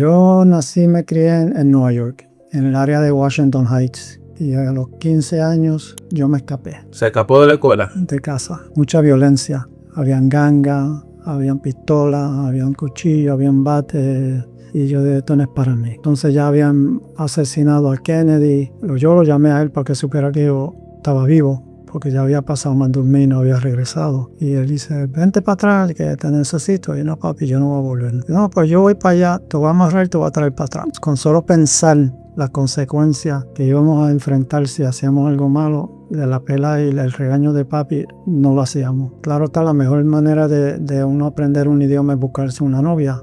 Yo nací y me crié en Nueva York, en el área de Washington Heights. Y a los 15 años yo me escapé ¿Se escapó de la escuela? de casa. Mucha violencia. Habían gangas, habían pistolas, habían cuchillos, habían bates. Y yo dije, esto no es para mí. Entonces ya habían asesinado a Kennedy. Yo lo llamé a él para que supiera que yo estaba vivo, porque ya había pasado más de un mes y no había regresado. Y él dice, vente para atrás, que te necesito. Y no, papi, yo no voy a volver. No, pues yo voy para allá, te voy a amarrar y te voy a traer para atrás. Con solo pensar las consecuencias que íbamos a enfrentar si hacíamos algo malo, de la pela y el regaño de papi, no lo hacíamos. Claro está, la mejor manera de uno aprender un idioma es buscarse una novia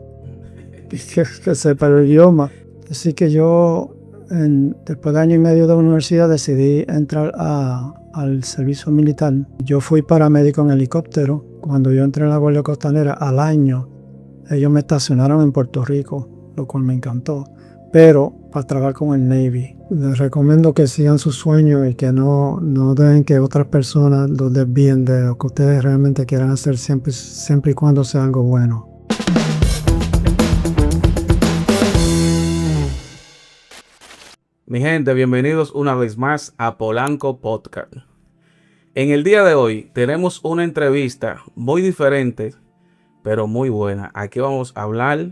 que sepa el idioma. Así que yo, después de año y medio de universidad, decidí entrar al servicio militar. Yo fui paramédico en helicóptero. Cuando yo entré en la Guardia Costanera, al año, ellos me estacionaron en Puerto Rico, lo cual me encantó. Pero para trabajar con el Navy. Les recomiendo que sigan sus sueños y que no dejen que otras personas los desvíen de lo que ustedes realmente quieran hacer, siempre y cuando sea algo bueno. Mi gente, bienvenidos una vez más a Polanco Podcast. En el día de hoy tenemos una entrevista muy diferente, pero muy buena. Aquí vamos a hablar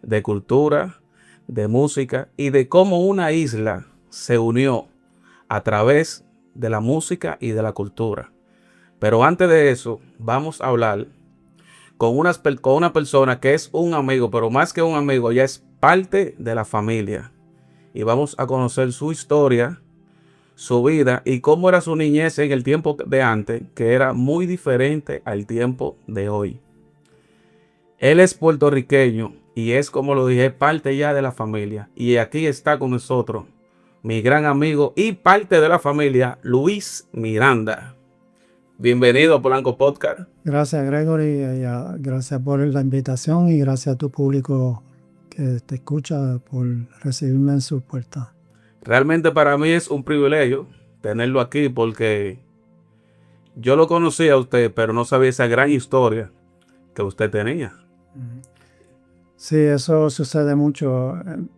de cultura, de música y de cómo una isla se unió a través de la música y de la cultura. Pero antes de eso, vamos a hablar con una persona que es un amigo, pero más que un amigo, ya es parte de la familia. Y vamos a conocer su historia, su vida y cómo era su niñez en el tiempo de antes, que era muy diferente al tiempo de hoy. Él es puertorriqueño y es, como lo dije, parte ya de la familia. Y aquí está con nosotros mi gran amigo y parte de la familia, Luis Miranda. Bienvenido a Polanco Podcast. Gracias, Gregory, gracias por la invitación y gracias a tu público que te escucha por recibirme en su puerta. Realmente para mí es un privilegio tenerlo aquí porque yo lo conocía a usted, pero no sabía esa gran historia que usted tenía. Sí, eso sucede mucho.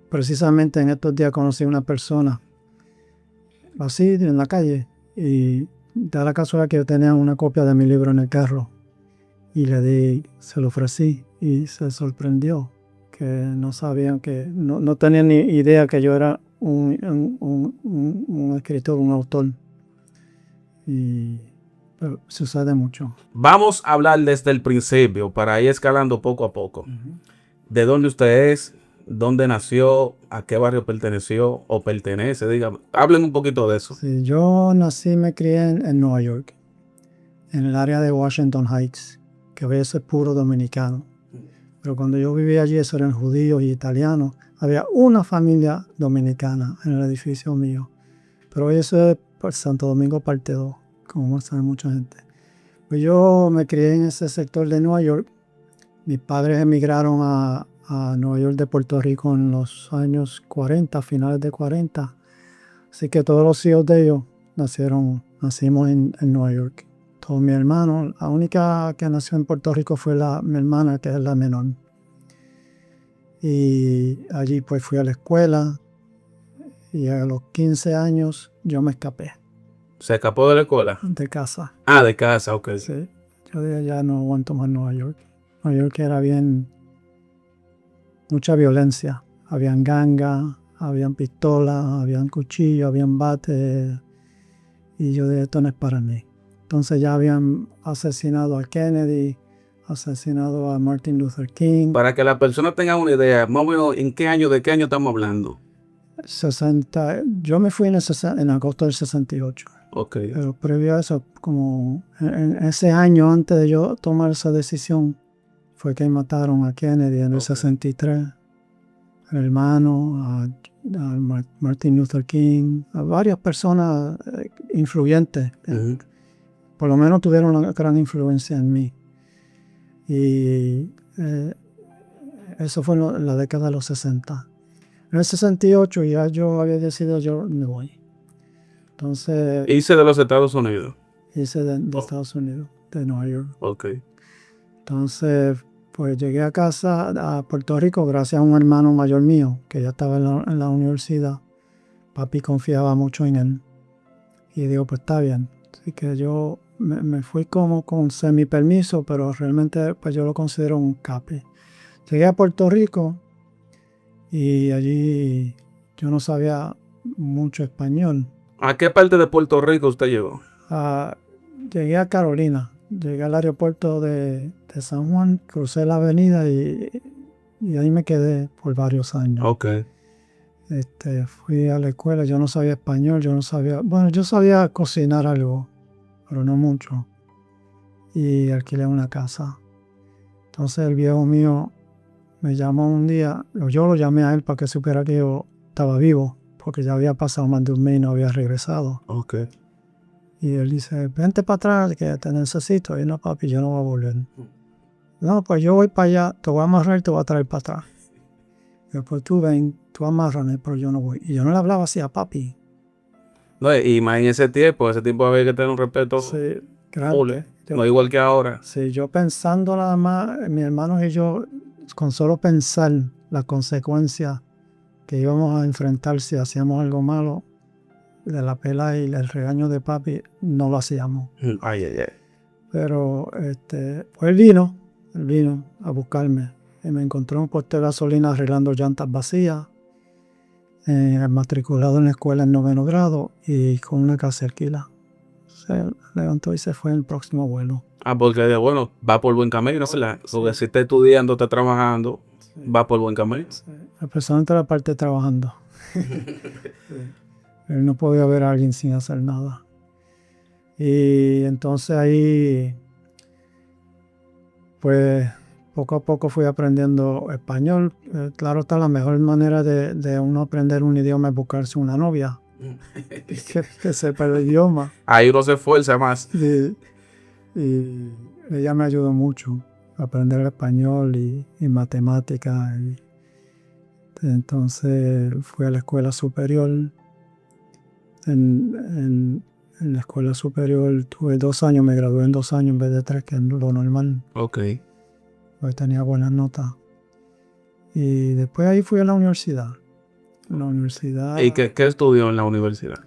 Precisamente en estos días conocí a una persona así en la calle y da la casualidad que yo tenía una copia de mi libro en el carro y se lo ofrecí y se sorprendió que no sabían no tenían ni idea que yo era un escritor, un autor. Pero sucede mucho. Vamos a hablar desde el principio para ir escalando poco a poco. ¿De dónde usted es? ¿Dónde nació? ¿A qué barrio perteneció o pertenece? Dígame, hablen un poquito de eso. Sí, yo nací y me crié en Nueva York, en el área de Washington Heights, que hoy es puro dominicano. Pero cuando yo vivía allí, eso eran judíos y italianos. Había una familia dominicana en el edificio mío. Pero hoy eso es por Santo Domingo parte 2, como sabe mucha gente. Pues yo me crié en ese sector de Nueva York. Mis padres emigraron a Nueva York de Puerto Rico en los años 40, finales de 40. Así que todos los hijos de ellos nacimos en Nueva York. Todos mis hermanos, la única que nació en Puerto Rico fue mi hermana, que es la menor. Y allí pues fui a la escuela y a los 15 años yo me escapé ¿Se escapó de la escuela? de casa. Ah, de casa, ok. Sí, yo dije, ya no aguanto más Nueva York. Nueva York era mucha violencia. Habían gangas, habían pistolas, habían cuchillos, habían bates. Y yo dije, esto no es para mí. Entonces ya habían asesinado a Kennedy, asesinado a Martin Luther King. Para que la persona tenga una idea, más o menos, ¿de qué año estamos hablando? Yo me fui en agosto del 68. Ok. Pero previo a eso, como en ese año antes de yo tomar esa decisión, fue que mataron a Kennedy en el 63. El hermano, a Martin Luther King, a varias personas influyentes. Por lo menos tuvieron una gran influencia en mí. Y eso fue en la década de los 60. En el 68 ya yo había decidido, yo me voy. Entonces... Hice de los Estados Unidos. Hice de Estados Unidos, de Nueva York. Ok. Entonces, pues llegué a casa, a Puerto Rico, gracias a un hermano mayor mío, que ya estaba en la universidad. Papi confiaba mucho en él. Y digo, pues está bien. Así que yo me fui como con semi-permiso, pero realmente pues yo lo considero un capi. Llegué a Puerto Rico y allí yo no sabía mucho español. ¿A qué parte de Puerto Rico usted llegó? Llegué a Carolina, llegué al aeropuerto de San Juan, crucé la avenida y ahí me quedé por varios años. Ok. Fui a la escuela, yo no sabía español, yo sabía cocinar algo, pero no mucho. Y alquilé una casa. Entonces el viejo mío me llamó un día, yo lo llamé a él para que supiera que yo estaba vivo, porque ya había pasado más de un mes y no había regresado. Ok. Y él dice, vente para atrás, que te necesito. Y no, papi, yo no voy a volver. No, pues yo voy para allá, te voy a amarrar y te voy a traer para atrás. Y después tú ven, tú amárrame, pero yo no voy. Y yo no le hablaba así a papi. No, y más en ese tiempo había que tener un respeto Sí, full, grande. no igual que ahora. Sí, yo pensando nada más, mis hermanos y yo, con solo pensar las consecuencias que íbamos a enfrentar si hacíamos algo malo, de la pela y el regaño de papi, no lo hacíamos. Ay, ay, ay. Pero pues él vino a buscarme y me encontró en un puesto de gasolina arreglando llantas vacías, matriculado en la escuela en 9º grado y con una casa alquila. Se levantó y se fue en el próximo vuelo. Porque bueno, va por buen camino, ¿verdad? Porque si está estudiando, está trabajando, va por buen camino. Especialmente la parte trabajando. Él no podía ver a alguien sin hacer nada. Y entonces ahí, pues poco a poco fui aprendiendo español. Claro está, la mejor manera de uno aprender un idioma es buscarse una novia que sepa el idioma. Ahí uno se esfuerza más. Y ella me ayudó mucho a aprender español y matemáticas. Entonces fui a la escuela superior. En la escuela superior tuve 2 años, me gradué en 2 años en vez de 3, que es lo normal, Ok. porque tenía buenas notas. Y después ahí fui a la universidad. En la universidad ¿Y qué estudió en la universidad?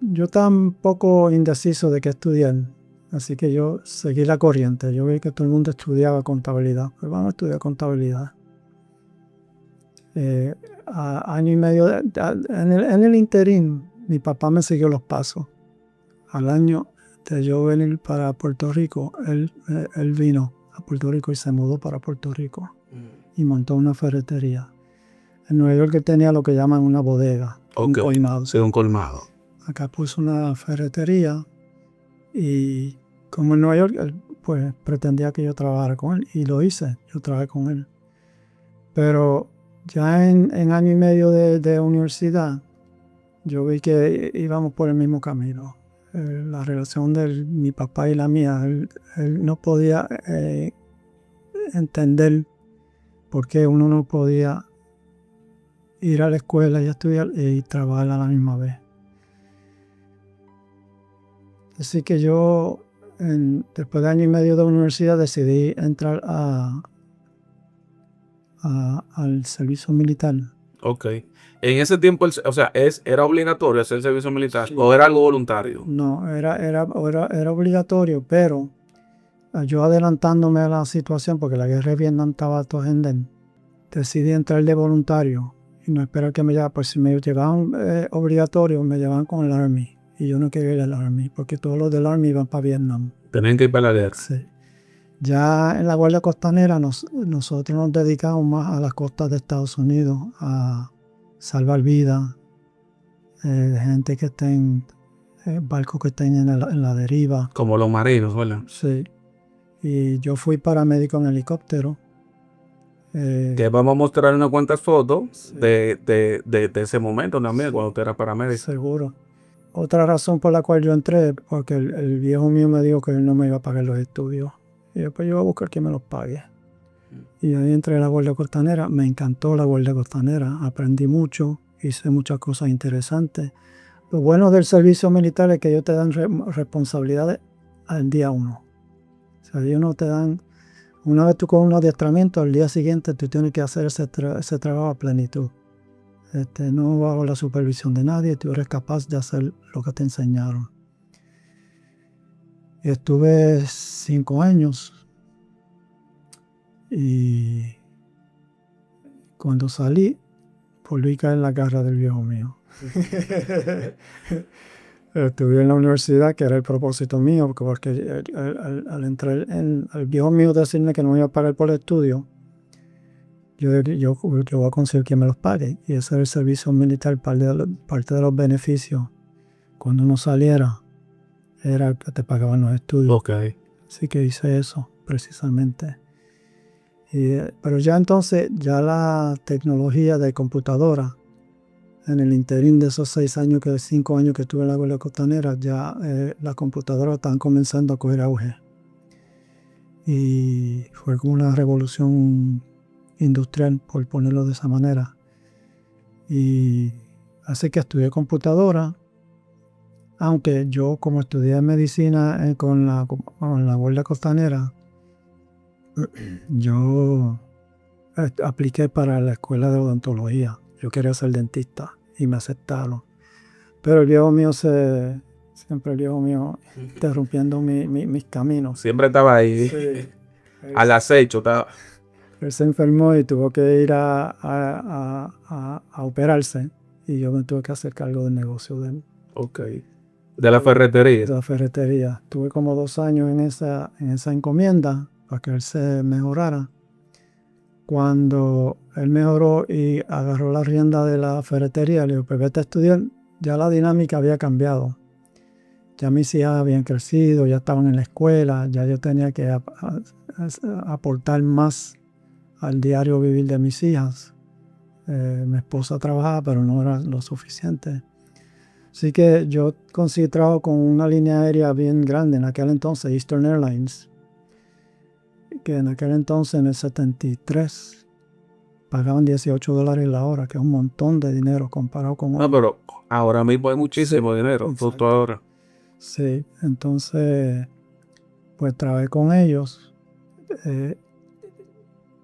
yo estaba un poco indeciso de qué estudiar, así que yo seguí la corriente. Yo vi que todo el mundo estudiaba contabilidad, pues vamos a estudiar contabilidad. Año y medio, en el interín, mi papá me siguió los pasos. Al año de yo venir para Puerto Rico, él vino a Puerto Rico y se mudó para Puerto Rico y montó una ferretería. En Nueva York él tenía lo que llaman una bodega, un colmado. Sí, un colmado. Acá puso una ferretería y como en Nueva York, él pues pretendía que yo trabajara con él y lo hice, yo trabajé con él. Pero ya en año y medio de universidad, yo vi que íbamos por el mismo camino. La relación de mi papá y la mía, él no podía entender por qué uno no podía ir a la escuela y estudiar y trabajar a la misma vez. Así que yo, después de año y medio de universidad, decidí entrar al servicio militar. Ok. En ese tiempo, o sea, ¿era obligatorio hacer servicio militar o era algo voluntario? No, era obligatorio, pero yo adelantándome a la situación, porque la guerra de Vietnam estaba a todo ender, decidí entrar de voluntario y no esperar que me llevaran. Pues si me llevaban obligatorio, me llevaban con el Army. Y yo no quería ir al Army, porque todos los del Army iban para Vietnam. Tenían que ir para la guerra. Sí. Ya en la Guardia Costanera nosotros nos dedicamos más a las costas de Estados Unidos, a salvar vidas, gente que está en barcos que estén en la deriva. Como los marinos, ¿verdad? Sí. Y yo fui paramédico en helicóptero. Que vamos a mostrar unas cuantas fotos Sí. de ese momento también, cuando usted era paramédico. Seguro. Otra razón por la cual yo entré, porque el viejo mío me dijo que él no me iba a pagar los estudios. Y después yo voy a buscar que me los pague. Y ahí entré a la Guardia Costanera. Me encantó la Guardia Costanera. Aprendí mucho, hice muchas cosas interesantes. Lo bueno del servicio militar es que ellos te dan responsabilidades al día 1. O sea, ellos no te dan Una vez tú con un adiestramiento, al día siguiente tú tienes que hacer ese trabajo a plenitud. No bajo la supervisión de nadie, tú eres capaz de hacer lo que te enseñaron. Y estuve 5 años y cuando salí, volví a caer en la garra del viejo mío. Estuve en la universidad, que era el propósito mío, porque al entrar el viejo mío decirme que no me iba a pagar por el estudio, yo voy a conseguir que me los pague. Y ese era el servicio militar, parte de los beneficios. Cuando uno saliera, era que te pagaban los estudios. Okay. Así que hice eso, precisamente. Pero ya entonces, ya la tecnología de computadora, en el interín de esos 5 años que estuve en la Guardia Costanera, ya las computadoras estaban comenzando a coger auge. Y fue como una revolución industrial, por ponerlo de esa manera. Y así que estudié computadora, aunque yo, como estudié medicina con la Guardia Costanera, yo apliqué para la escuela de odontología. Yo quería ser dentista y me aceptaron. Pero el viejo mío interrumpiendo mis caminos. Siempre estaba ahí. Sí. Al acecho estaba. Él se enfermó y tuvo que ir a operarse. Y yo me tuve que hacer cargo del negocio de él. Ok. De la ferretería. De la ferretería. Tuve como 2 años en esa encomienda para que él se mejorara. Cuando él mejoró y agarró la rienda de la ferretería, le digo, pues vete a estudiar. Ya la dinámica había cambiado. Ya mis hijas habían crecido, ya estaban en la escuela, ya yo tenía que aportar más al diario vivir de mis hijas. Mi esposa trabajaba, pero no era lo suficiente. Así que yo conseguí trabajo con una línea aérea bien grande en aquel entonces, Eastern Airlines, que en aquel entonces, en el 73, pagaban $18 la hora, que es un montón de dinero comparado con hoy. Pero ahora mismo hay muchísimo dinero, justo ahora. Sí, entonces, pues trabajé con ellos de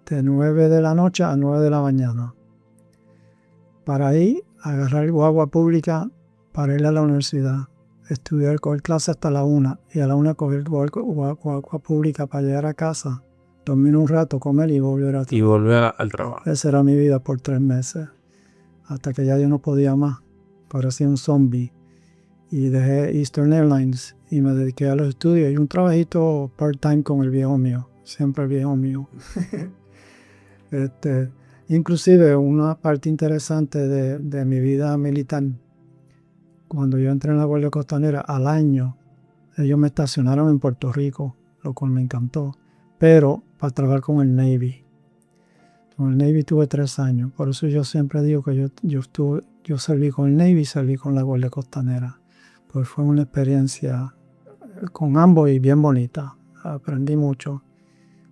9 de la noche a 9 de la mañana. Para ahí, agarrar guagua pública para ir a la universidad, estudiar, coger clases hasta la 1 y a la 1 coger guagua pública para llegar a casa, dormir un rato, comer y volver a trabajar. Y volver al trabajo. Esa era mi vida por 3 meses, hasta que ya yo no podía más, parecía un zombie. Y dejé Eastern Airlines y me dediqué a los estudios y un trabajito part-time con el viejo mío, siempre el viejo mío. Inclusive una parte interesante de mi vida militar, cuando yo entré en la Guardia Costanera, al año, ellos me estacionaron en Puerto Rico, lo cual me encantó, pero para trabajar con el Navy. Con el Navy tuve 3 años, por eso yo siempre digo que yo serví con el Navy y serví con la Guardia Costanera. Pues fue una experiencia con ambos y bien bonita, aprendí mucho.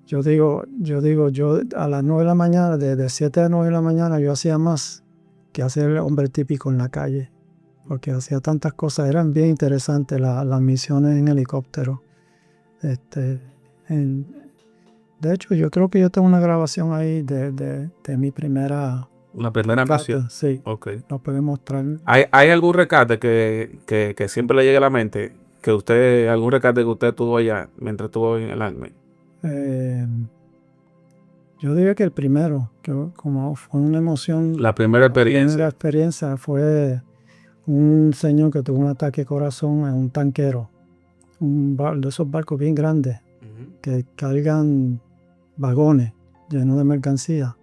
Yo a las 9 de la mañana, de 7 a 9 de la mañana, yo hacía más que hacer el hombre típico en la calle, porque hacía tantas cosas, eran bien interesantes las misiones en helicóptero. De hecho, yo creo que yo tengo una grabación ahí de mi primera... ¿La primera misión? Sí, Okay. lo puedo mostrar. ¿Hay algún rescate que siempre le llegue a la mente? ¿Algún rescate que usted tuvo allá mientras estuvo en el Army? Yo diría que el primero, que como fue una emoción. La primera experiencia. La primera experiencia fue un señor que tuvo un ataque de corazón en un tanquero, de esos barcos bien grandes que cargan vagones llenos de mercancía.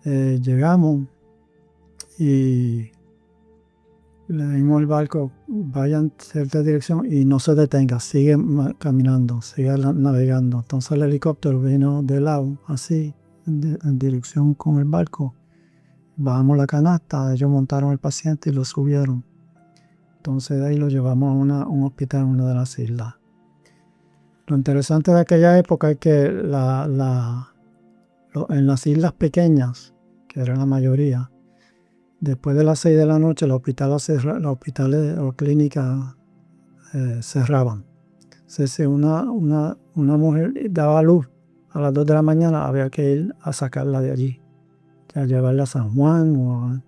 Llegamos y le dimos al barco, vaya en cierta dirección y no se detenga, sigue caminando, sigue navegando. Entonces el helicóptero vino de lado, así, en dirección con el barco. Bajamos la canasta, ellos montaron el paciente y lo subieron. Entonces de ahí lo llevamos a un hospital en una de las islas. Lo interesante de aquella época es que en las islas pequeñas, que era la mayoría, después de las 6 de la noche los hospitales o clínicas cerraban. Entonces, si una mujer daba luz a las 2 de la mañana había que ir a sacarla de allí, a llevarla a San Juan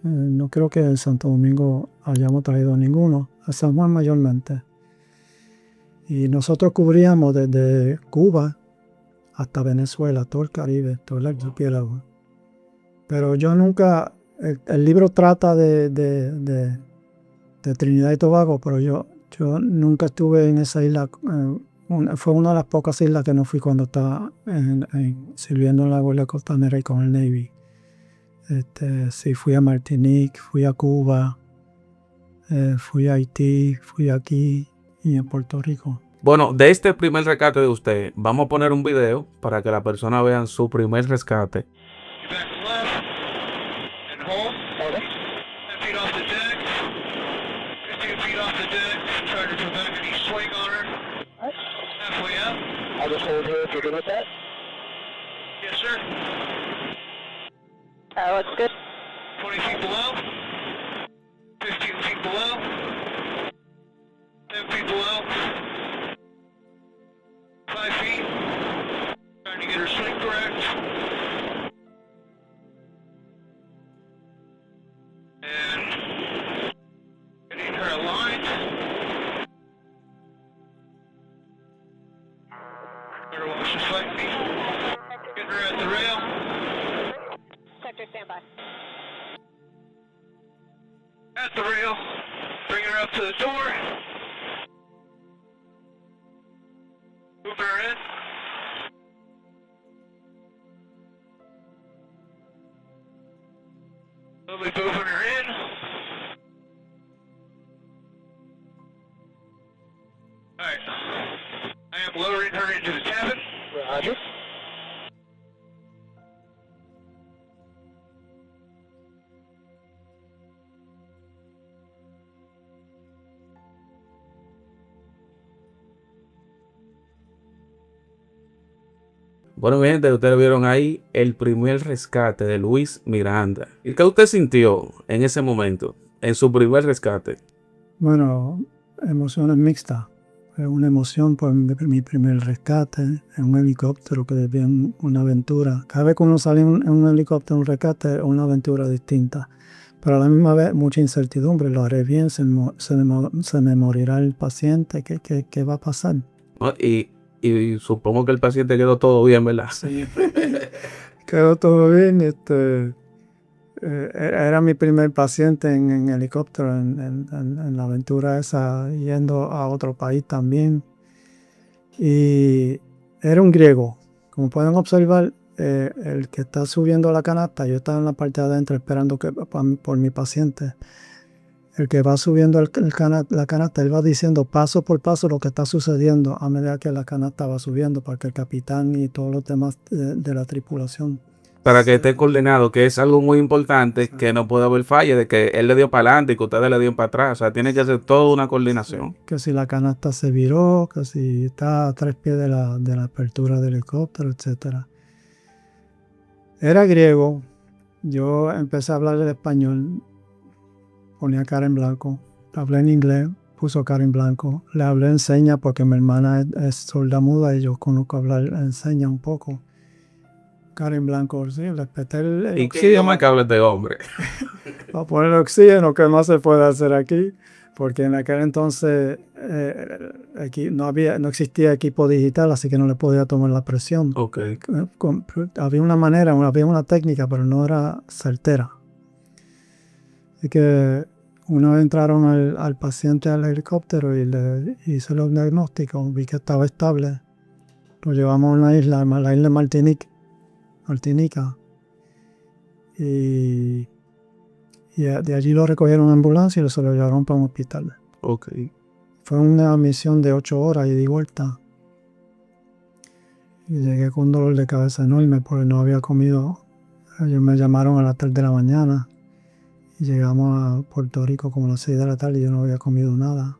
no creo que en Santo Domingo hayamos traído ninguno, a San Juan mayormente. Y nosotros cubríamos desde Cuba hasta Venezuela, todo el Caribe, todo el archipiélago. Pero yo nunca, el libro trata de Trinidad y Tobago, pero yo nunca estuve en esa isla. Fue una de las pocas islas que no fui cuando estaba sirviendo en la Guardia Costanera y con el Navy. Sí, fui a Martinique, fui a Cuba, fui a Haití, fui aquí y en Puerto Rico. Bueno, de este primer rescate de usted, vamos a poner un video para que la persona vea su primer rescate. I'll just hold here if you're good with that. Yes, sir. Looks good. 20 feet below. 15 feet below. 10 feet below. 5 feet. Trying to get her swing correct. And getting her aligned. Better watch this fight me. Getting her at the rail. Sector standby. At the rail. Bring her up to the door. Move her in. Slowly moving her in. Alright. I am lowering her into the cabin. Roger. Bueno, mi gente, ustedes vieron ahí el primer rescate de Luis Miranda. ¿Y qué usted sintió en ese momento, en su primer rescate? Bueno, emociones mixtas. Fue una emoción por mi primer rescate en un helicóptero, que es bien una aventura. Cada vez que uno sale en un helicóptero, un rescate, es una aventura distinta. Pero a la misma vez, mucha incertidumbre. ¿Lo haré bien? ¿Se me morirá el paciente? ¿Qué va a pasar? ¿No? Y supongo que el paciente quedó todo bien, ¿verdad? Sí. Quedó todo bien. Era mi primer paciente en helicóptero, en la aventura esa, yendo a otro país también. Y era un griego. Como pueden observar, el que está subiendo la canasta, yo estaba en la parte de adentro esperando por mi paciente. El que va subiendo la canasta, él va diciendo paso por paso lo que está sucediendo a medida que la canasta va subiendo, para que el capitán y todos los demás de la tripulación. Para que esté coordinado, que es algo muy importante, que no puede haber falla, de que él le dio para adelante y que ustedes le dieron para atrás. O sea, tiene que hacer toda una coordinación. Sí, que si la canasta se viró, que si está a 3 pies de la apertura del helicóptero, etc. Era griego. Yo empecé a hablar el español. Ponía cara en blanco. Hablé en inglés, puso cara en blanco. Le hablé en señas porque mi hermana es sordamuda y yo conozco hablar en señas un poco. Cara en blanco, sí, respeté el ¿Y qué idioma que habla este hombre? Para poner el oxígeno, ¿qué más se puede hacer aquí? Porque en aquel entonces aquí no existía equipo digital, así que no le podía tomar la presión. Okay. Había una manera, había una técnica, pero no era certera. Así que una vez entraron al paciente al helicóptero y le hice los diagnósticos, vi que estaba estable. Lo llevamos a una isla, la isla de Martinica. Y de allí lo recogieron en ambulancia y se lo llevaron para un hospital. Okay. Fue una misión de 8 horas y di vuelta. Y llegué con un dolor de cabeza enorme porque no había comido. Ellos me llamaron a las 3 de la mañana y llegamos a Puerto Rico como a las 6 de la tarde y yo no había comido nada.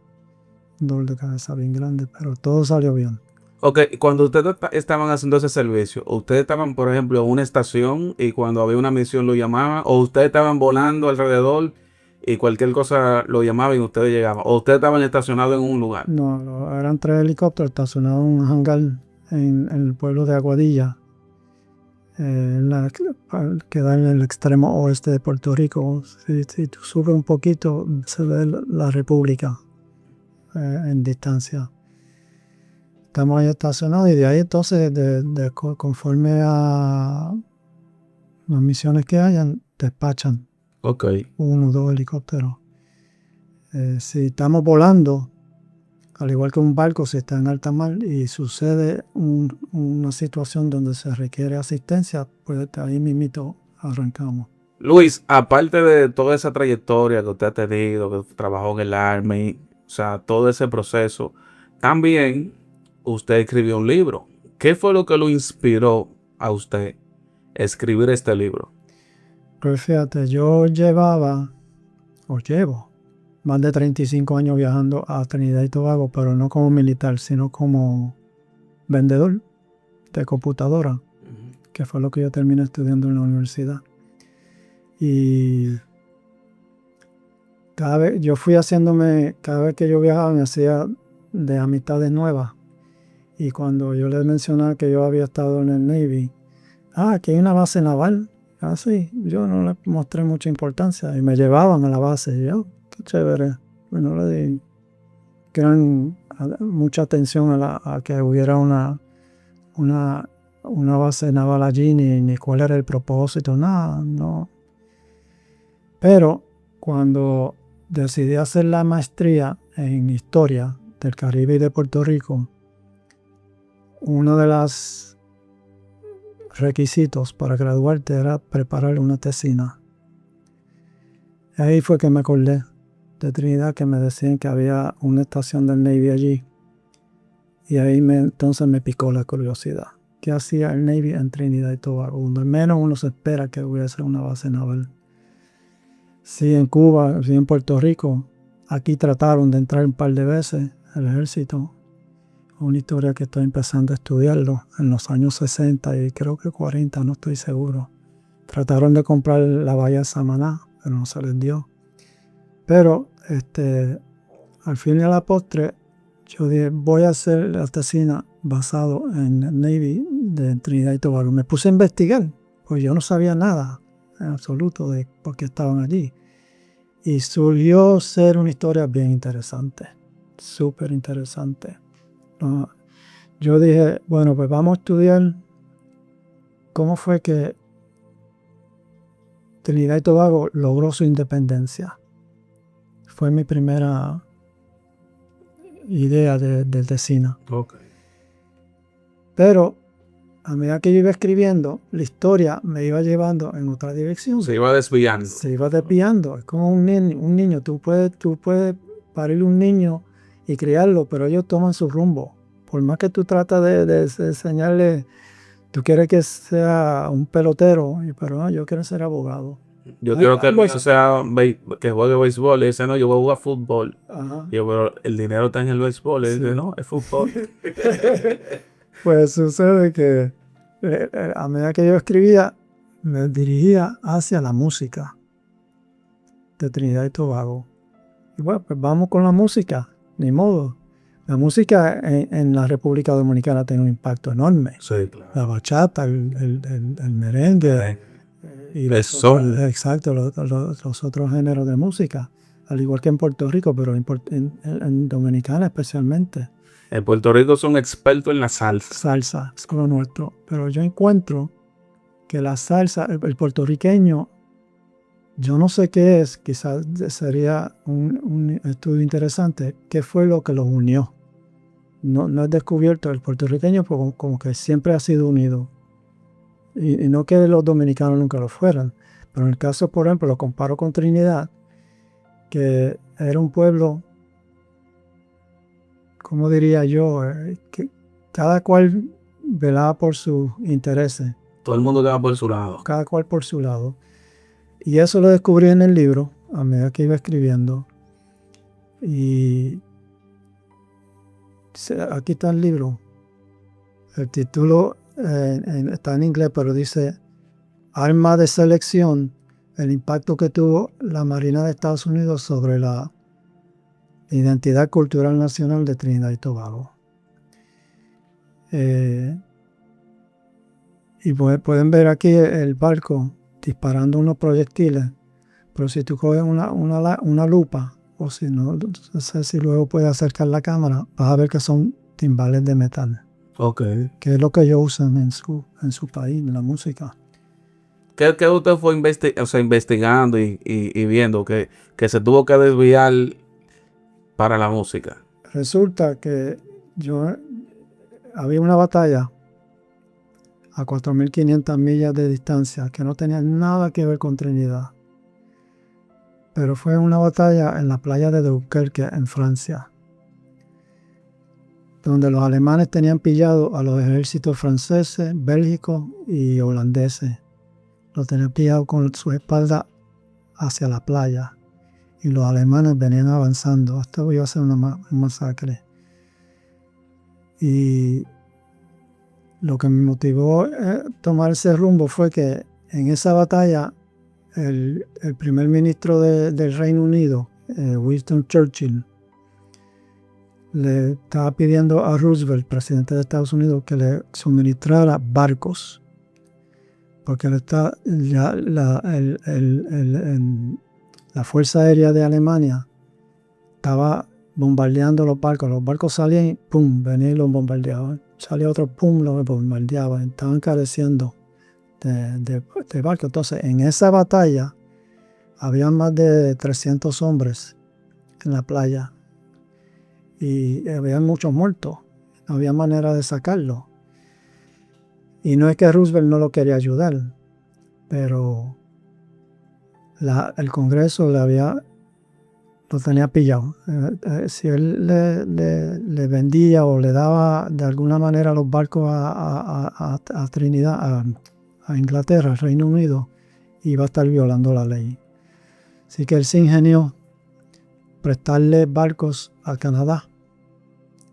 Un dolor de cabeza bien grande, pero todo salió bien. Ok, cuando ustedes estaban haciendo ese servicio, ¿ustedes estaban, por ejemplo, en una estación y cuando había una misión lo llamaban? ¿O ustedes estaban volando alrededor y cualquier cosa lo llamaban y ustedes llegaban? ¿O ustedes estaban estacionados en un lugar? No, eran 3 helicópteros estacionados en un hangar en el pueblo de Aguadilla, que da en el extremo oeste de Puerto Rico. Si tú subes un poquito, se ve la República en distancia. Estamos ahí estacionados y de ahí entonces, conforme a las misiones que hayan, despachan Ok. 1 o 2 helicópteros. Si estamos volando, al igual que un barco, si está en alta mar y sucede una situación donde se requiere asistencia, pues ahí mismito arrancamos. Luis, aparte de toda esa trayectoria que usted ha tenido, que trabajó en el Army, o sea, todo ese proceso, también usted escribió un libro. ¿Qué fue lo que lo inspiró a usted a escribir este libro? Pues fíjate, yo llevo más de 35 años viajando a Trinidad y Tobago, pero no como militar, sino como vendedor de computadora, que fue lo que yo terminé estudiando en la universidad. Y cada vez que yo viajaba me hacía de amistades nuevas. Y cuando yo les mencionaba que yo había estado en el Navy, que hay una base naval. Sí, yo no le mostré mucha importancia y me llevaban a la base. Y yo, qué chévere. Bueno, le di mucha atención a que hubiera una base naval allí, ni cuál era el propósito, nada, no. Pero cuando decidí hacer la maestría en Historia del Caribe y de Puerto Rico, uno de los requisitos para graduarte era preparar una tesina. Ahí fue que me acordé de Trinidad, que me decían que había una estación del Navy allí. Y ahí entonces me picó la curiosidad. ¿Qué hacía el Navy en Trinidad y Tobago? Donde menos uno se espera que hubiese una base naval. Sí, en Cuba, sí, en Puerto Rico. Aquí trataron de entrar un par de veces el ejército. Una historia que estoy empezando a estudiarlo en los años 60 y creo que 40, no estoy seguro. Trataron de comprar la bahía de Samaná, pero no se les dio. Pero al fin y a la postre, yo dije, voy a hacer la tesina basado en el Navy de Trinidad y Tobago. Me puse a investigar, pues yo no sabía nada en absoluto de por qué estaban allí. Y surgió ser una historia bien interesante, súper interesante. Yo dije, bueno, pues vamos a estudiar cómo fue que Trinidad y Tobago logró su independencia. Fue mi primera idea de tesina. Okay. Pero a medida que yo iba escribiendo, la historia me iba llevando en otra dirección. Se iba desviando. Se iba desviando. Es como un niño. Tú puedes parir un niño y criarlo, pero ellos toman su rumbo. Por más que tú tratas de enseñarle, tú quieres que sea un pelotero, pero no, yo quiero ser abogado. Yo quiero que que juegue béisbol. Y dice, no, yo voy a jugar fútbol. Ajá. Y yo, pero el dinero está en el béisbol. Y dice, no, es fútbol. Pues sucede que a medida que yo escribía, me dirigía hacia la música de Trinidad y Tobago. Y bueno, pues vamos con la música, ni modo. La música en la República Dominicana tiene un impacto enorme. Sí, claro. La bachata, el merengue. Y el sol. Exacto, los otros géneros de música. Al igual que en Puerto Rico, pero en Dominicana especialmente. En Puerto Rico son expertos en la salsa. Salsa, es lo nuestro. Pero yo encuentro que la salsa, el puertorriqueño, yo no sé qué es, quizás sería un estudio interesante, qué fue lo que los unió. No he descubierto, el puertorriqueño como que siempre ha sido unido. Y no que los dominicanos nunca lo fueran. Pero en el caso, por ejemplo, lo comparo con Trinidad, que era un pueblo, ¿cómo diría yo? Que cada cual velaba por sus intereses. Todo el mundo queda por su lado. Cada cual por su lado. Y eso lo descubrí en el libro, a medida que iba escribiendo. Y aquí está el libro. El título está en inglés, pero dice Arma de selección, el impacto que tuvo la Marina de Estados Unidos sobre la identidad cultural nacional de Trinidad y Tobago. Y pueden ver aquí el barco disparando unos proyectiles, pero si tú coges una lupa, o si no sé si luego puedes acercar la cámara, vas a ver que son timbales de metal, Ok. que es lo que ellos usan en su país, en la música. ¿Qué usted fue investigando y viendo que se tuvo que desviar para la música? Resulta que había una batalla a 4.500 millas de distancia que no tenía nada que ver con Trinidad. Pero fue una batalla en la playa de Dunkerque, en Francia, donde los alemanes tenían pillado a los ejércitos franceses, bélgicos y holandeses. Los tenían pillado con sus espaldas hacia la playa. Y los alemanes venían avanzando. Esto iba a ser una masacre. Y lo que me motivó tomar ese rumbo fue que en esa batalla el primer ministro del Reino Unido, Winston Churchill, le estaba pidiendo a Roosevelt, presidente de Estados Unidos, que le suministrara barcos, porque la Fuerza Aérea de Alemania estaba bombardeando los barcos salían y pum, venían y los bombardeaban, salía otro, pum, los bombardeaban, estaban careciendo de barcos. Entonces, en esa batalla había más de 300 hombres en la playa y había muchos muertos, no había manera de sacarlo. Y no es que Roosevelt no lo quería ayudar, pero el Congreso lo tenía pillado. Si él le vendía o le daba de alguna manera los barcos a Trinidad, a Inglaterra, al Reino Unido, iba a estar violando la ley. Así que él se ingenió prestarle barcos a Canadá,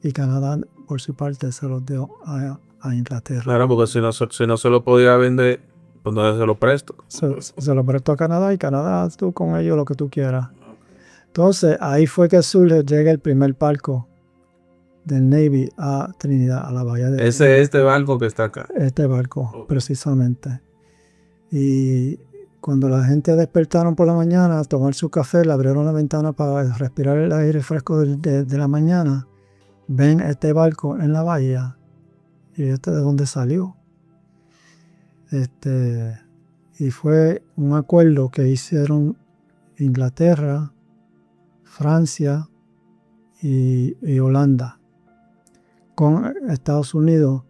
y Canadá por su parte se los dio a Inglaterra. Claro, porque si no se lo podía vender, pues no se lo presto. Se lo prestó a Canadá y Canadá, tú con ellos lo que tú quieras. Entonces ahí fue que llega el primer barco del Navy a Trinidad, a la bahía de Ese es este barco que está acá. Este barco, precisamente. Y cuando la gente despertaron por la mañana a tomar su café, le abrieron la ventana para respirar el aire fresco de la mañana, ven este barco en la bahía. ¿Y de dónde salió? Y fue un acuerdo que hicieron Inglaterra, Francia y Holanda con Estados Unidos,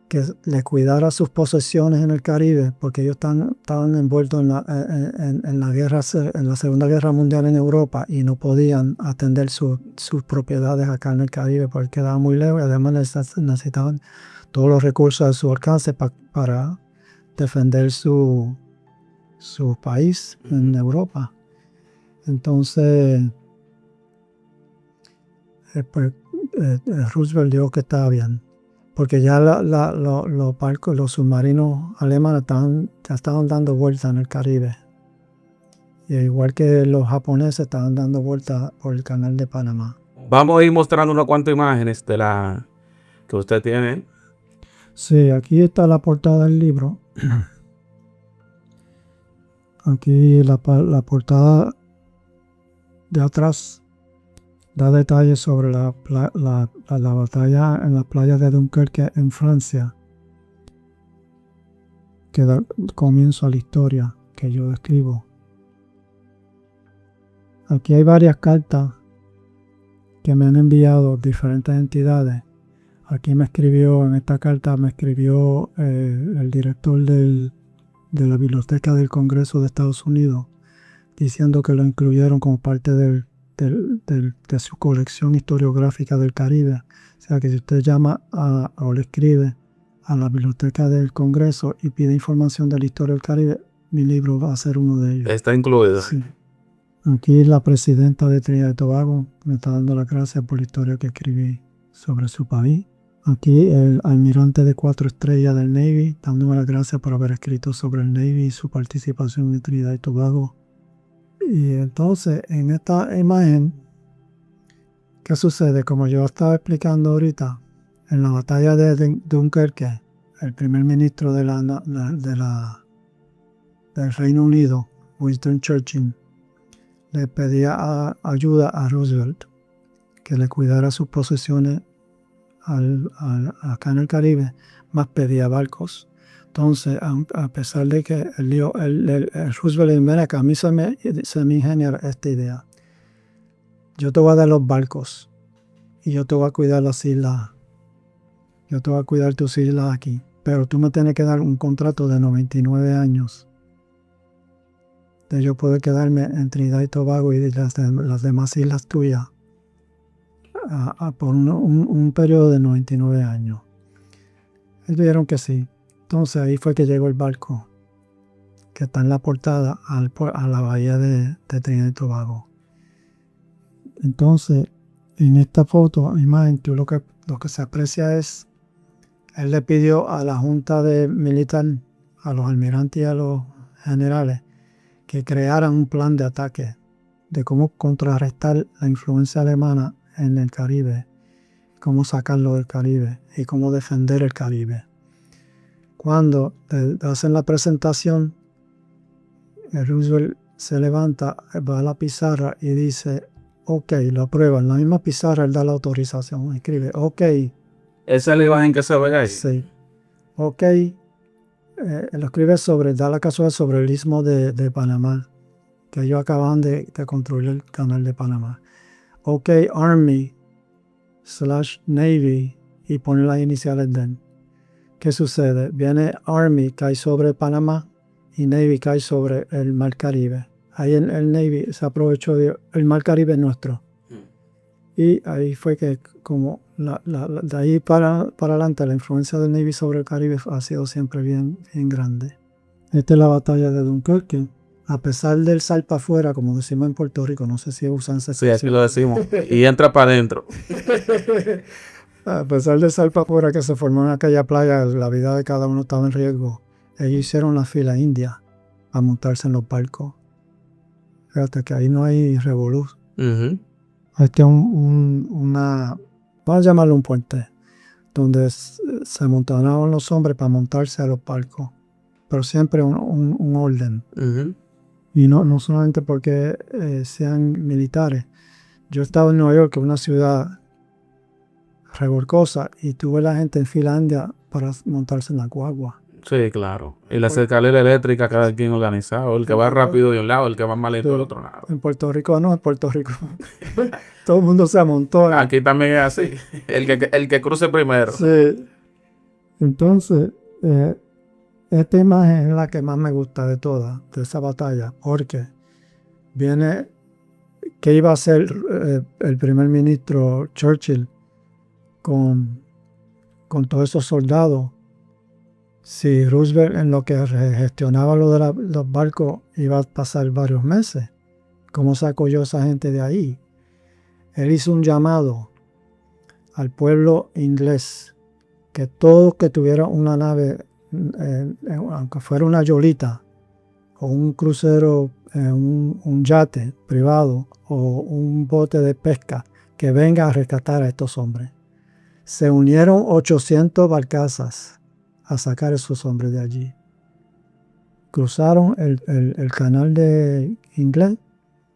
que le cuidara sus posesiones en el Caribe, porque ellos estaban envueltos en la Segunda Guerra Mundial en Europa y no podían atender sus propiedades acá en el Caribe porque quedaba muy lejos, y además necesitaban todos los recursos a su alcance para defender su país en Europa. Entonces Roosevelt dijo que estaba bien, porque ya los barcos, los submarinos alemanes ya estaban dando vueltas en el Caribe. Y igual que los japoneses estaban dando vueltas por el canal de Panamá. Vamos a ir mostrando unas cuantas imágenes de la que usted tiene. Sí, aquí está la portada del libro. Aquí la portada de atrás da detalles sobre la batalla en la playa de Dunkerque en Francia, que da comienzo a la historia que yo describo. Aquí hay varias cartas que me han enviado diferentes entidades. Aquí en esta carta me escribió el director de la Biblioteca del Congreso de Estados Unidos, diciendo que lo incluyeron como parte de su colección historiográfica del Caribe. O sea que si usted llama o le escribe a la Biblioteca del Congreso y pide información de la historia del Caribe, mi libro va a ser uno de ellos. Está incluido. Sí. Aquí la presidenta de Trinidad y Tobago me está dando las gracias por la historia que escribí sobre su país. Aquí el almirante de 4 estrellas del Navy, dándome las gracias por haber escrito sobre el Navy y su participación en Trinidad y Tobago. Y entonces, en esta imagen, ¿qué sucede? Como yo estaba explicando ahorita, En la batalla de Dunkerque, el primer ministro del Reino Unido, Winston Churchill, le pedía ayuda a Roosevelt, que le cuidara sus posesiones acá en el Caribe, más pedía barcos. Entonces, a pesar de que el Roosevelt le dijo, que a mí se me ingenia esta idea. Yo te voy a dar los barcos y yo te voy a cuidar las islas. Yo te voy a cuidar tus islas aquí, pero tú me tienes que dar un contrato de 99 años. De yo poder quedarme en Trinidad y Tobago y las demás islas tuyas por un periodo de 99 años. Ellos dijeron que sí. Entonces ahí fue que llegó el barco, que está en la portada a la bahía de Trinidad y Tobago. Entonces, en esta foto, imagen, lo que se aprecia es, él le pidió a la junta militar, a los almirantes y a los generales, que crearan un plan de ataque, de cómo contrarrestar la influencia alemana en el Caribe, cómo sacarlo del Caribe y cómo defender el Caribe. Cuando hacen la presentación, Roosevelt se levanta, va a la pizarra y dice, ok, lo aprueba. En la misma pizarra él da la autorización, escribe, ok. ¿Esa es la imagen que se ve ahí? Sí. Ok. Lo escribe da la casualidad sobre el istmo de Panamá, que ellos acaban de construir el canal de Panamá. OK, Army/Navy, y pone las iniciales de él. ¿Qué sucede? Viene Army, cae sobre Panamá, y Navy cae sobre el Mar Caribe. Ahí el Navy se aprovechó el Mar Caribe es nuestro. Y ahí fue que, como de ahí para adelante, la influencia del Navy sobre el Caribe ha sido siempre bien, bien grande. Esta es la batalla de Dunkerque. A pesar del sal para afuera, como decimos en Puerto Rico, no sé si usan esa Sí, así lo decimos. Y entra para adentro. A pesar del sal para afuera que se formó en aquella playa, la vida de cada uno estaba en riesgo. Ellos hicieron la fila india a montarse en los barcos. Fíjate que ahí no hay revolución. Este es vamos a llamarlo un puente, donde se montaron los hombres para montarse a los barcos, pero siempre un orden. Y no solamente porque sean militares. Yo estaba en Nueva York, que es una ciudad revolcosa, y tuve la gente en Finlandia para montarse en la guagua. Sí, claro. Y la escalera eléctrica, cada quien organizado. El que va rápido de un lado, el que va más lento del otro lado. En Puerto Rico no, en Puerto Rico todo el mundo se amontó. Aquí también es así. El que cruce primero. Sí. Entonces, esta imagen es la que más me gusta de todas, de esa batalla, porque viene que iba a hacer el primer ministro Churchill con todos esos soldados. Si Roosevelt, en lo que gestionaba lo de los barcos, iba a pasar varios meses, ¿cómo sacó yo a esa gente de ahí? Él hizo un llamado al pueblo inglés, que todos que tuvieran una nave, aunque fuera una yolita, o un crucero, un yate privado, o un bote de pesca, que venga a rescatar a estos hombres. Se unieron 800 barcazas a sacar a esos hombres de allí. Cruzaron el canal de inglés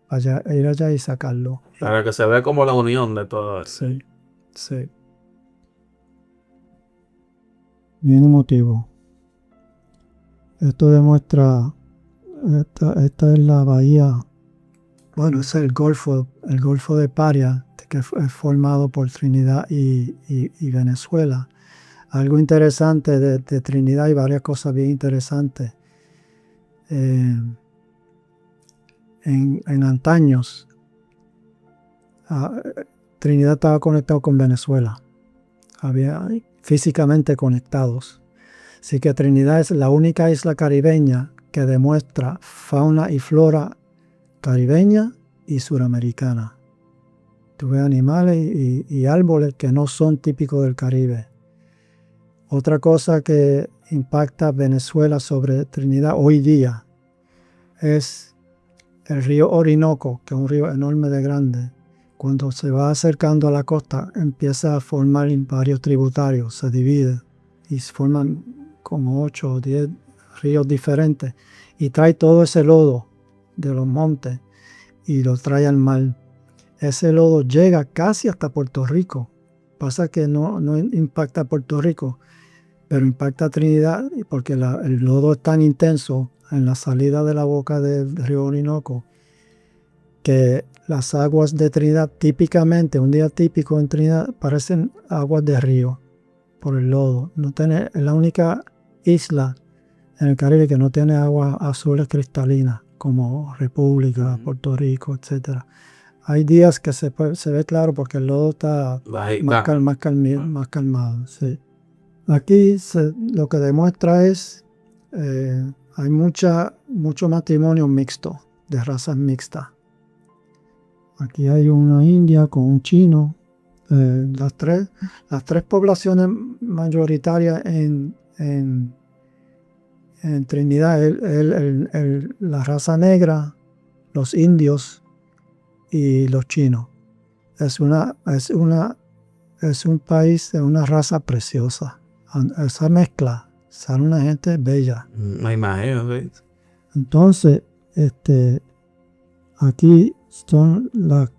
para ir allá y sacarlo. Para que se vea como la unión de todo eso. Sí, sí. Bien emotivo. Esto demuestra, esta es la bahía, bueno, es el Golfo de Paria, que es formado por Trinidad y Venezuela. Algo interesante de Trinidad, y varias cosas bien interesantes. En antaños, Trinidad estaba conectado con Venezuela. Había físicamente conectados. Así que Trinidad es la única isla caribeña que demuestra fauna y flora caribeña y suramericana. Tú ves animales y árboles que no son típicos del Caribe. Otra cosa que impacta Venezuela sobre Trinidad hoy día es el río Orinoco, que es un río enorme de grande, cuando se va acercando a la costa, empieza a formar varios tributarios, se divide y se forman como 8 o 10 ríos diferentes y trae todo ese lodo de los montes y lo trae al mar. Ese lodo llega casi hasta Puerto Rico. Pasa que no impacta a Puerto Rico, pero impacta a Trinidad porque el lodo es tan intenso en la salida de la boca del río Orinoco que las aguas de Trinidad típicamente, un día típico en Trinidad, parecen aguas de río por el lodo. Es la única isla en el Caribe que no tiene aguas azules cristalinas, como República, Puerto Rico, etc. Hay días que se ve claro porque el lodo está más calmado. Sí. Aquí lo que demuestra es hay mucho matrimonio mixto, de razas mixtas. Aquí hay una india con un chino. Las tres poblaciones mayoritarias en Trinidad, la raza negra, los indios y los chinos. Es un país de una raza preciosa. Esa mezcla sale una gente bella. Me imagino, ¿sí? Entonces, aquí son las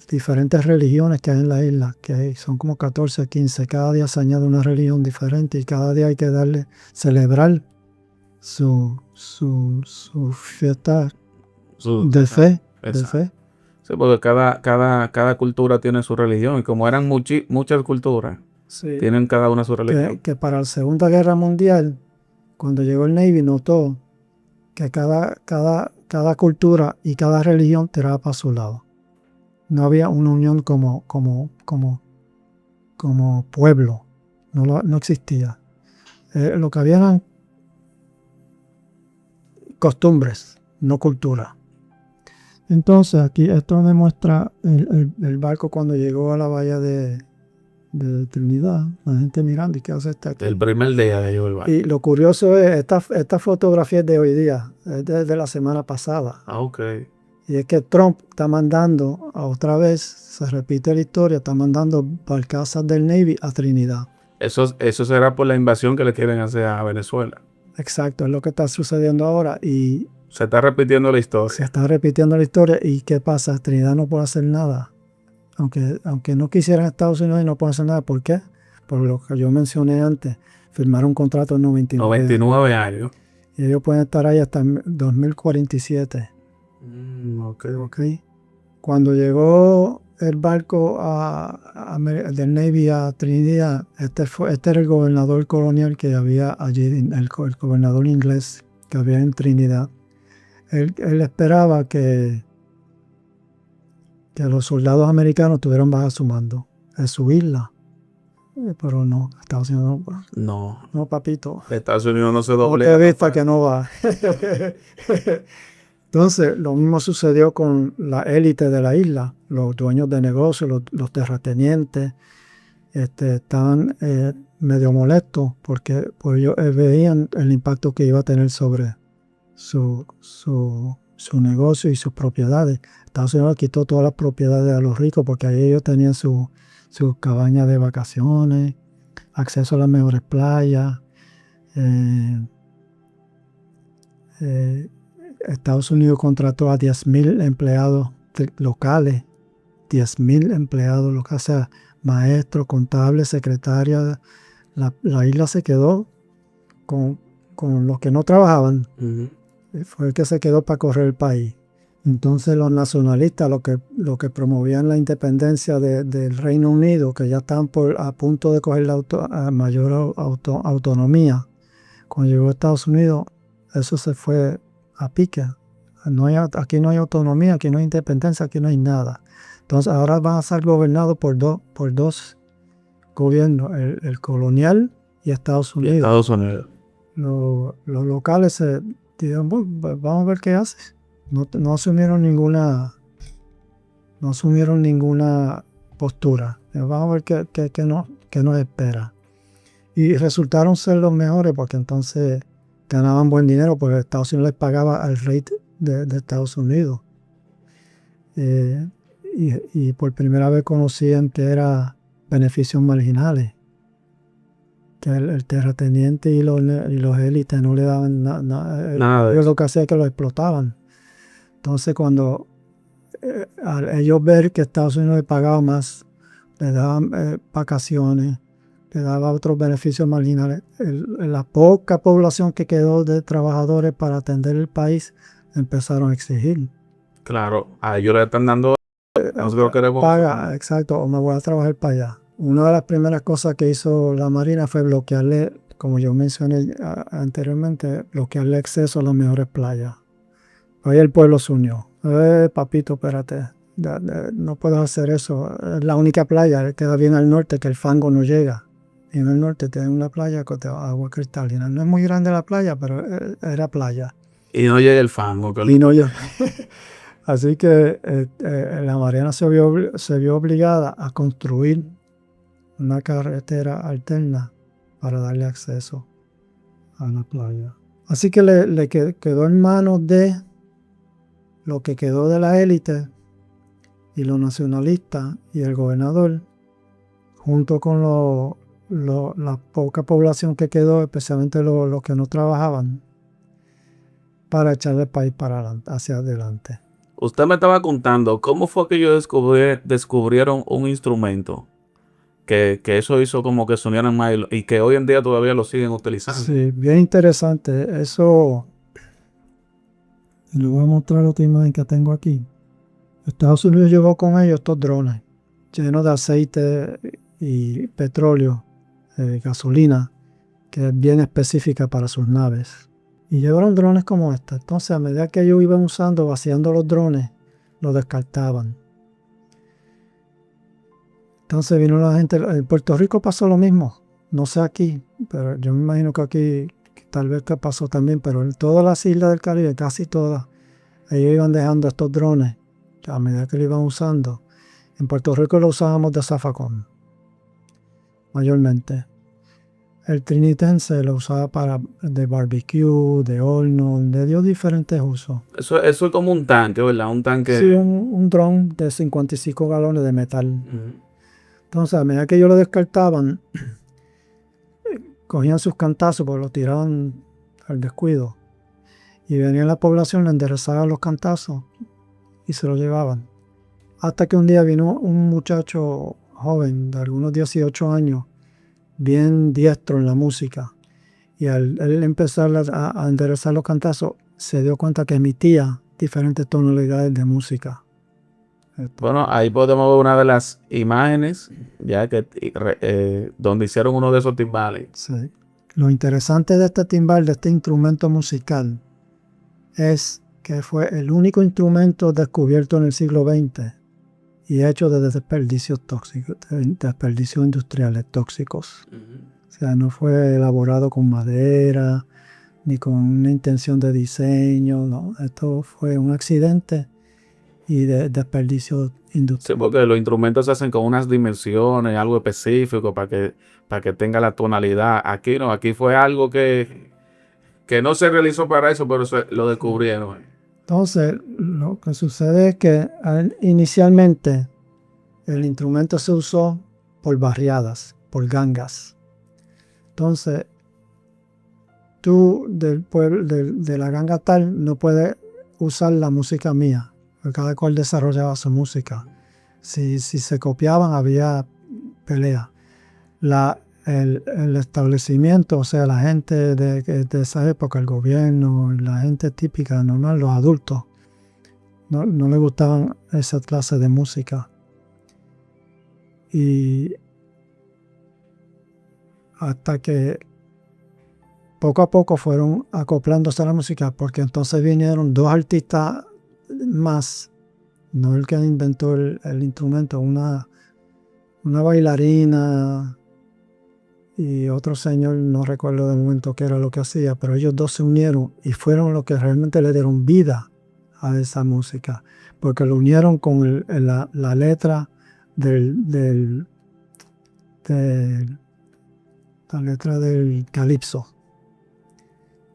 diferentes religiones que hay en la isla, son como 14 o 15. Cada día se añade una religión diferente y cada día hay que celebrar su fiesta de fe. Sí, porque cada cultura tiene su religión y como eran muchas culturas, sí, tienen cada una su religión. Que para la Segunda Guerra Mundial, cuando llegó el Navy, notó que cada cultura y cada religión tiraba para su lado. No había una unión como pueblo. No existía. Lo que había eran costumbres, no cultura. Entonces aquí esto demuestra el barco cuando llegó a la bahía de Trinidad, la gente mirando y qué hace aquí. El primer día que llegó el barco. Y lo curioso es, esta fotografía es de hoy día, es de la semana pasada. Ah, ok. Y es que Trump está mandando, otra vez, se repite la historia, está mandando barcazas del Navy a Trinidad. Eso será por la invasión que le quieren hacer a Venezuela. Exacto, es lo que está sucediendo ahora. Y se está repitiendo la historia. Se está repitiendo la historia. ¿Y qué pasa? Trinidad no puede hacer nada. Aunque no quisieran Estados Unidos, no puede hacer nada. ¿Por qué? Por lo que yo mencioné antes. Firmaron un contrato en 99 años. Y ellos pueden estar ahí hasta 2047. Okay. Cuando llegó el barco del Navy a Trinidad, este era el gobernador colonial que había allí, el gobernador inglés que había en Trinidad. Él esperaba que los soldados americanos tuvieran bajo su mando. Es su isla. Pero no, Estados Unidos no. No, papito. Estados Unidos no se doble. No te vista que no va. Entonces, lo mismo sucedió con la élite de la isla, los dueños de negocios, los terratenientes, estaban medio molestos porque pues, ellos veían el impacto que iba a tener sobre su negocio y sus propiedades. Estados Unidos quitó todas las propiedades a los ricos porque ahí ellos tenían sus cabañas de vacaciones, acceso a las mejores playas. Estados Unidos contrató a 10,000 empleados locales, 10,000 empleados locales, o sea, maestros, contables, secretarias. La isla se quedó con los que no trabajaban. Uh-huh. Fue el que se quedó para correr el país. Entonces los nacionalistas, lo que promovían la independencia del Reino Unido, que ya estaban a punto de coger mayor autonomía, cuando llegó a Estados Unidos, eso se fue a pique. Aquí no hay autonomía, aquí no hay independencia, aquí no hay nada. Entonces ahora van a ser gobernados por dos gobiernos, el colonial y Estados Unidos. Los locales dijeron, vamos a ver qué hace. No asumieron ninguna postura. Vamos a ver qué nos espera. Y resultaron ser los mejores porque entonces ganaban buen dinero porque Estados Unidos les pagaba al rate de Estados Unidos. y por primera vez conocían que era beneficios marginales, que el terrateniente y los élites no le daban Nada de ellos eso. lo que hacían es que los explotaban. Entonces cuando al ellos ver que Estados Unidos le pagaba más, le daban vacaciones, le daba otros beneficios marginales, la poca población que quedó de trabajadores para atender el país empezaron a exigir. Claro, a ellos le están dando. Nosotros queremos. Paga, exacto, o me voy a trabajar para allá. Una de las primeras cosas que hizo la Marina fue bloquearle, como yo mencioné anteriormente, bloquearle acceso a las mejores playas. Ahí el pueblo se unió. Papito, espérate, no puedes hacer eso. Es la única playa, queda bien al norte, que el fango no llega. Y en el norte tienen una playa con agua cristalina. No es muy grande la playa, pero era playa. Y no llega el fango. Y no yo. Así que la Marina se vio obligada a construir una carretera alterna para darle acceso a la playa. Así que le quedó en manos de lo que quedó de la élite y los nacionalistas y el gobernador, junto con la poca población que quedó, especialmente los que no trabajaban, para echar el país hacia adelante. Usted me estaba contando cómo fue que ellos descubrieron un instrumento que eso hizo como que se unieran más y que hoy en día todavía lo siguen utilizando. Sí, bien interesante. Eso, le voy a mostrar otra imagen que tengo aquí. Estados Unidos llevó con ellos estos drones llenos de aceite y petróleo, gasolina, que es bien específica para sus naves. Y llevaron drones como este. Entonces, a medida que ellos iban usando, vaciando los drones, los descartaban. Entonces vino la gente. En Puerto Rico pasó lo mismo. No sé aquí, pero yo me imagino que aquí tal vez que pasó también, pero en todas las islas del Caribe, casi todas, ellos iban dejando estos drones a medida que lo iban usando. En Puerto Rico lo usábamos de zafacón, mayormente. El trinitense lo usaba de barbecue, de horno, le dio diferentes usos. Eso es como un tanque, ¿verdad? Un tanque. Sí, un dron de 55 galones de metal. Ujú. Entonces, a medida que ellos lo descartaban, cogían sus cantazos, pues lo tiraban al descuido. Y venía la población, le enderezaban los cantazos y se lo llevaban. Hasta que un día vino un muchacho joven de algunos 18 años, bien diestro en la música. Y al él empezar a enderezar los cantazos, se dio cuenta que emitía diferentes tonalidades de música. Bueno, ahí podemos ver una de las imágenes, ya que donde hicieron uno de esos timbales. Sí. Lo interesante de este timbal, de este instrumento musical, es que fue el único instrumento descubierto en el siglo XX y hecho de desperdicios tóxicos, desperdicios industriales tóxicos. O sea, no fue elaborado con madera, ni con una intención de diseño, no. Esto fue un accidente y de desperdicio Sí, industrial. porque los instrumentos se hacen con unas dimensiones, algo específico para que tenga la tonalidad. Aquí no, aquí fue algo que no se realizó para eso, pero lo descubrieron. Entonces, lo que sucede es que inicialmente el instrumento se usó por barriadas, por gangas. Entonces, tú del pueblo, de la ganga tal, no puedes usar la música mía, porque cada cual desarrollaba su música. Si se copiaban, había pelea. El establecimiento, o sea, la gente de esa época, el gobierno, la gente típica, normal, los adultos, no les gustaban esa clase de música. Y hasta que poco a poco fueron acoplándose a la música, porque entonces vinieron dos artistas más, no el que inventó el instrumento, una bailarina y otro señor, no recuerdo de momento qué era lo que hacía, pero ellos dos se unieron y fueron los que realmente le dieron vida a esa música, porque lo unieron con la letra la letra del calipso.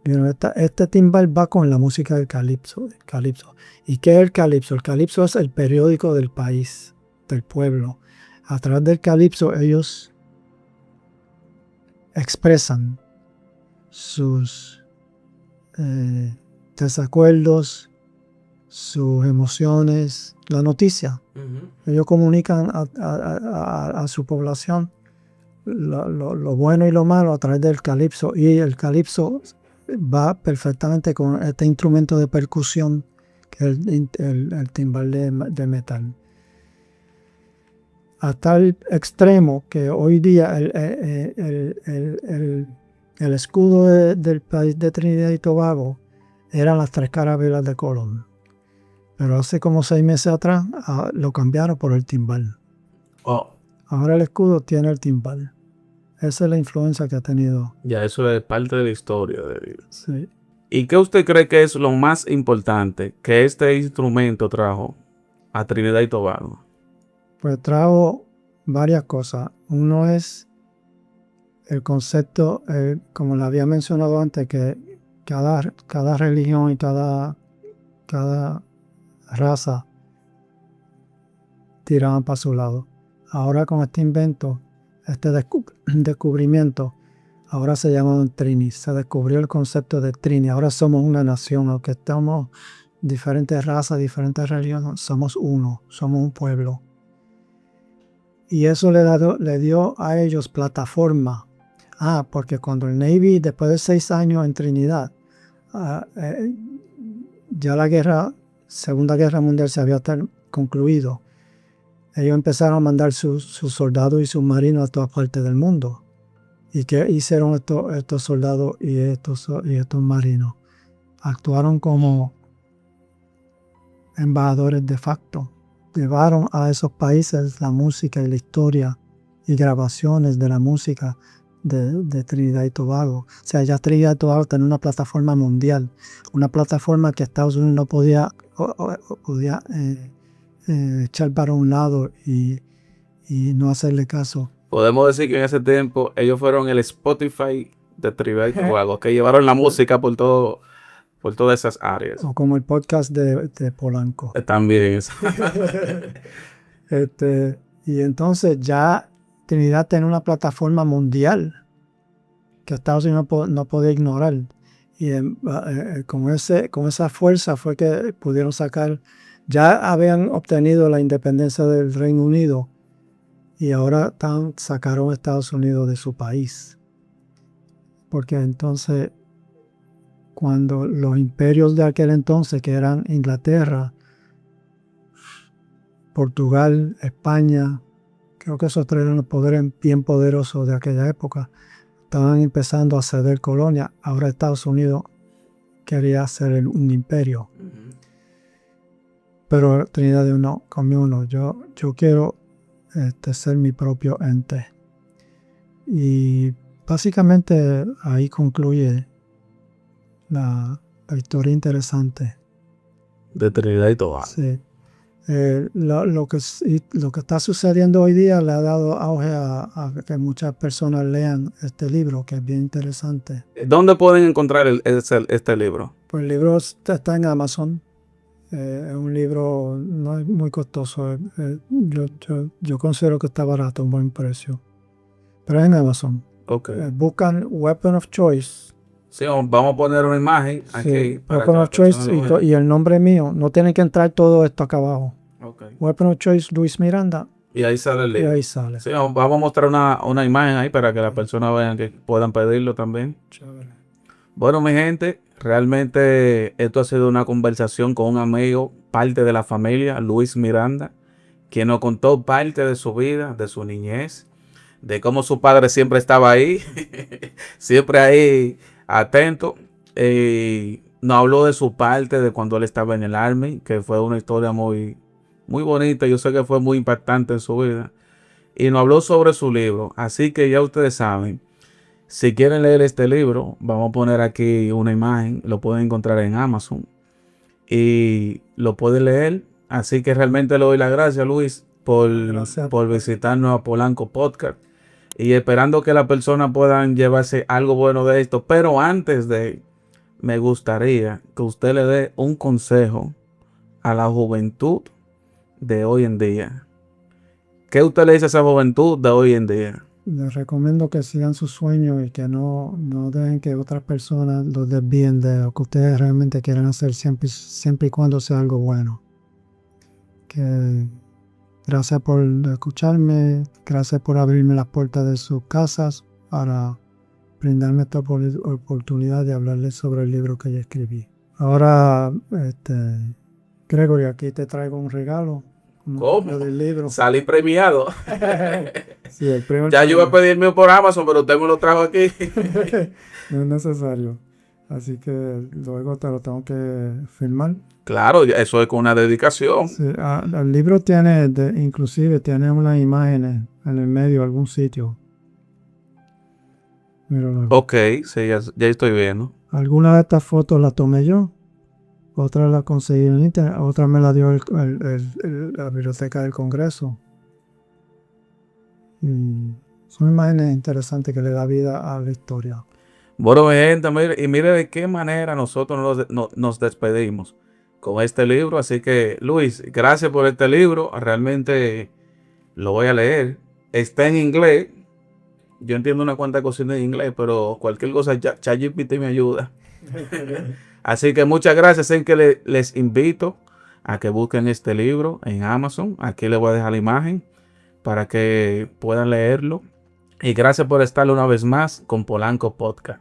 Bueno, este timbal va con la música del calipso. ¿Y qué es el calipso? El calipso es el periódico del país, del pueblo. A través del calipso ellos expresan sus desacuerdos, sus emociones, la noticia. Ellos comunican a su población lo bueno y lo malo a través del calipso. Y el calipso va perfectamente con este instrumento de percusión que es el timbal de metal. A tal extremo que hoy día el escudo del país de Trinidad y Tobago eran las 3 carabelas de Colón. Pero hace como 6 meses atrás lo cambiaron por el timbal. Oh, Ahora el escudo tiene el timbal. Esa es la influencia que ha tenido. ya eso es parte de la historia de Dios. Sí. ¿Y qué usted cree que es lo más importante que este instrumento trajo a Trinidad y Tobago? Pues trajo varias cosas. Uno es el concepto, como le había mencionado antes, que cada religión y cada raza tiraban para su lado. Ahora con este invento, este descubrimiento, ahora se llama Trini. Se descubrió el concepto de Trini. Ahora somos una nación, aunque estamos diferentes razas, diferentes religiones, somos uno, somos un pueblo. Y eso le dio a ellos plataforma. Porque cuando el Navy, después de 6 años en Trinidad, ya la Segunda Guerra Mundial se había concluido. Ellos empezaron a mandar sus soldados y submarinos a todas partes del mundo. ¿Y qué hicieron estos soldados y estos marinos? Actuaron como embajadores de facto. Llevaron a esos países la música y la historia y grabaciones de la música de Trinidad y Tobago. O sea, ya Trinidad y Tobago tenía una plataforma mundial, una plataforma que Estados Unidos no podía echar para un lado y no hacerle caso. Podemos decir que en ese tiempo ellos fueron el Spotify de Trinidad y Tobago, que llevaron la música por todas esas áreas. O como el podcast de Polanco. También eso. Y entonces ya Trinidad tiene una plataforma mundial que Estados Unidos no podía ignorar. Y con esa fuerza fue que pudieron sacar. Ya habían obtenido la independencia del Reino Unido y ahora sacaron a Estados Unidos de su país. Porque entonces, cuando los imperios de aquel entonces, que eran Inglaterra, Portugal, España, creo que esos 3 eran los poderes bien poderosos de aquella época, estaban empezando a ceder colonias. Ahora Estados Unidos quería hacer un imperio. Pero Trinidad dijo, no, conmigo no, yo quiero ser mi propio ente. Y básicamente ahí concluye la historia interesante. De Trinidad y Tobago. Sí. Lo que está sucediendo hoy día le ha dado auge a que muchas personas lean este libro, que es bien interesante. ¿Dónde pueden encontrar este libro? Pues el libro está en Amazon. Es un libro no es muy costoso. Yo considero que está barato, un buen precio. Pero es en Amazon. Okay. Buscan Weapon of Choice. Sí, vamos a poner una imagen aquí. Sí, Weapon of Choice y el nombre mío. No tiene que entrar todo esto acá abajo. Okay. Weapon of Choice, Luis Miranda. Y ahí sale el Y libro. ahí sale. Sí, vamos a mostrar una imagen ahí para que las personas vean que puedan pedirlo también. Chévere. Bueno, mi gente, realmente esto ha sido una conversación con un amigo, parte de la familia, Luis Miranda, quien nos contó parte de su vida, de su niñez, de cómo su padre siempre estaba ahí, siempre ahí atento. Nos habló de su parte, de cuando él estaba en el Army, que fue una historia muy, muy bonita. Yo sé que fue muy impactante en su vida. Y nos habló sobre su libro. Así que ya ustedes saben. Si quieren leer este libro, vamos a poner aquí una imagen, lo pueden encontrar en Amazon y lo pueden leer. Así que realmente le doy las gracias, Luis, por visitarnos a Polanco Podcast y esperando que las personas puedan llevarse algo bueno de esto. Pero antes de me gustaría que usted le dé un consejo a la juventud de hoy en día. ¿Qué usted le dice a esa juventud de hoy en día? Les recomiendo que sigan sus sueños y que no dejen que otras personas los desvíen de lo que ustedes realmente quieren hacer, siempre y cuando sea algo bueno. Que gracias por escucharme, gracias por abrirme las puertas de sus casas para brindarme esta oportunidad de hablarles sobre el libro que yo escribí. Ahora, Gregory, aquí te traigo un regalo. ¿Cómo? Del libro. Salí premiado. Sí, el primer Ya yo iba a pedir mío por Amazon, pero usted me lo trajo aquí. No es necesario. Así que luego te lo tengo que firmar. Claro, eso es con una dedicación. Sí, el libro tiene, inclusive tiene unas imágenes en el medio, algún sitio. Míralo. Ok, sí, ya estoy viendo. Algunas de estas fotos las tomé yo, otras las conseguí en internet, otras me las dio la biblioteca del Congreso. Y son imágenes interesantes que le da vida a la historia. Bueno, mi gente, mire de qué manera nosotros nos despedimos con este libro. Así que, Luis, gracias por este libro. Realmente lo voy a leer. Está en inglés. Yo entiendo una cuanta cosas en inglés, pero cualquier cosa, ChatGPT me ayuda. Así que muchas gracias. En que les invito a que busquen este libro en Amazon. Aquí les voy a dejar la imagen para que puedan leerlo. Y gracias por estar una vez más con Polanco Podcast.